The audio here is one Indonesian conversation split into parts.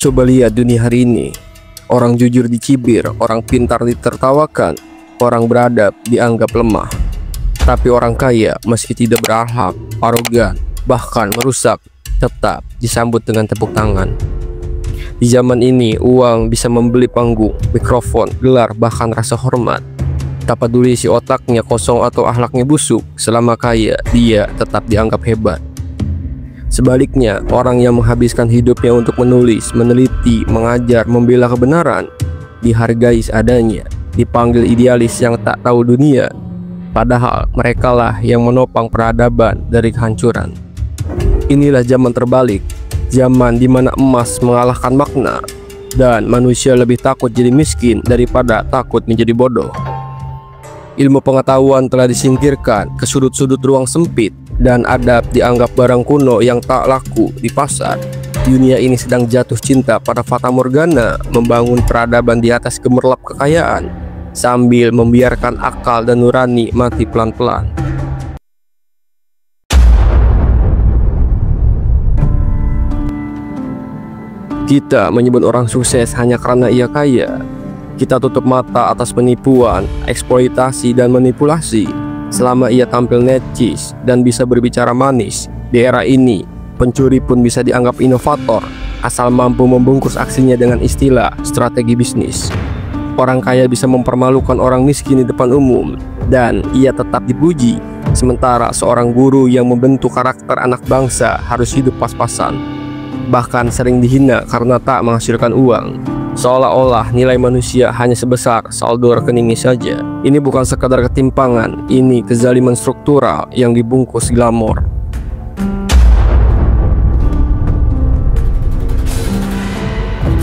Coba lihat dunia hari ini. Orang jujur dicibir, orang pintar ditertawakan, orang beradab dianggap lemah. Tapi orang kaya meski tidak berakhlak, arogan, bahkan merusak, tetap disambut dengan tepuk tangan. Di zaman ini, uang bisa membeli panggung, mikrofon, gelar, bahkan rasa hormat. Tak peduli si otaknya kosong atau akhlaknya busuk, selama kaya, dia tetap dianggap hebat. Sebaliknya, orang yang menghabiskan hidupnya untuk menulis, meneliti, mengajar, membela kebenaran, dihargai seadanya, dipanggil idealis yang tak tahu dunia. Padahal merekalah yang menopang peradaban dari kehancuran. Inilah zaman terbalik, zaman di mana emas mengalahkan makna, dan manusia lebih takut jadi miskin daripada takut menjadi bodoh. Ilmu pengetahuan telah disingkirkan ke sudut-sudut ruang sempit, dan adab dianggap barang kuno yang tak laku di pasar. Dunia ini sedang jatuh cinta pada fata morgana, membangun peradaban di atas gemerlap kekayaan, sambil membiarkan akal dan nurani mati pelan-pelan. Kita menyebut orang sukses hanya karena ia kaya. Kita tutup mata atas penipuan, eksploitasi, dan manipulasi. Selama ia tampil necis dan bisa berbicara manis, di era ini, pencuri pun bisa dianggap inovator, asal mampu membungkus aksinya dengan istilah strategi bisnis. Orang kaya bisa mempermalukan orang miskin di depan umum, dan ia tetap dipuji. Sementara seorang guru yang membentuk karakter anak bangsa harus hidup pas-pasan, bahkan sering dihina karena tak menghasilkan uang. Seolah-olah nilai manusia hanya sebesar saldo rekeningnya saja. Ini bukan sekadar ketimpangan, ini kezaliman struktural yang dibungkus glamor.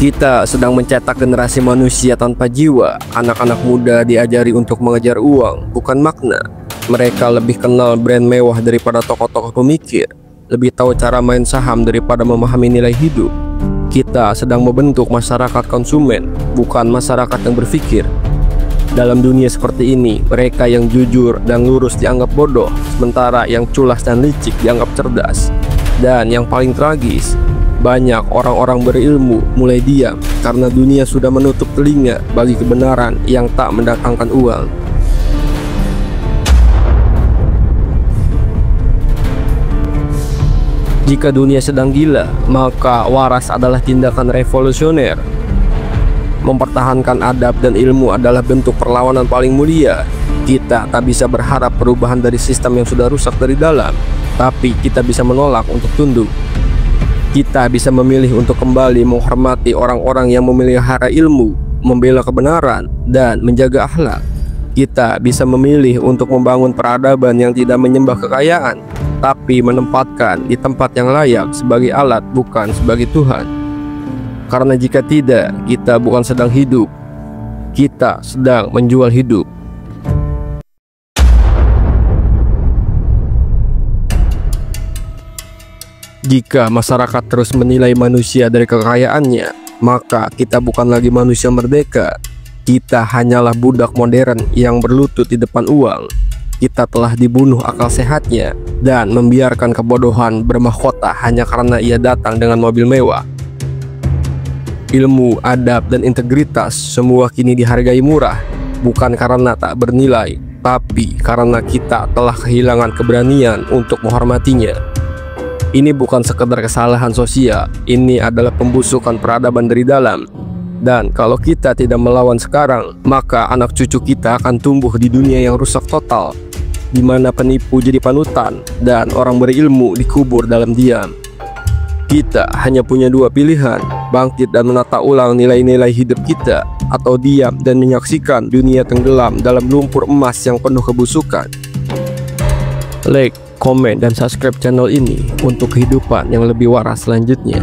Kita sedang mencetak generasi manusia tanpa jiwa. Anak-anak muda diajari untuk mengejar uang, bukan makna. Mereka lebih kenal brand mewah daripada tokoh-tokoh pemikir, lebih tahu cara main saham daripada memahami nilai hidup. Kita sedang membentuk masyarakat konsumen, bukan masyarakat yang berpikir. Dalam dunia seperti ini, mereka yang jujur dan lurus dianggap bodoh, sementara yang culas dan licik dianggap cerdas. Dan yang paling tragis, banyak orang-orang berilmu mulai diam karena dunia sudah menutup telinga bagi kebenaran yang tak mendatangkan uang. Jika dunia sedang gila, maka waras adalah tindakan revolusioner. Mempertahankan adab dan ilmu adalah bentuk perlawanan paling mulia. Kita tak bisa berharap perubahan dari sistem yang sudah rusak dari dalam, tapi kita bisa menolak untuk tunduk. Kita bisa memilih untuk kembali menghormati orang-orang yang memelihara ilmu, membela kebenaran, dan menjaga akhlak. Kita bisa memilih untuk membangun peradaban yang tidak menyembah kekayaan, tapi menempatkan di tempat yang layak sebagai alat, bukan sebagai Tuhan. Karena jika tidak, kita bukan sedang hidup, kita sedang menjual hidup. Jika masyarakat terus menilai manusia dari kekayaannya, maka kita bukan lagi manusia merdeka. Kita hanyalah budak modern yang berlutut di depan uang. Kita telah dibunuh akal sehatnya dan membiarkan kebodohan bermahkota hanya karena ia datang dengan mobil mewah. Ilmu, adab, dan integritas semua kini dihargai murah, bukan karena tak bernilai, tapi karena kita telah kehilangan keberanian untuk menghormatinya. Ini bukan sekedar kesalahan sosial, ini adalah pembusukan peradaban dari dalam. Dan kalau kita tidak melawan sekarang, maka anak cucu kita akan tumbuh di dunia yang rusak total, di mana penipu jadi panutan dan orang berilmu dikubur dalam diam. Kita hanya punya dua pilihan, bangkit dan menata ulang nilai-nilai hidup kita, atau diam dan menyaksikan dunia tenggelam dalam lumpur emas yang penuh kebusukan. Like, komen, dan subscribe channel ini untuk kehidupan yang lebih waras selanjutnya.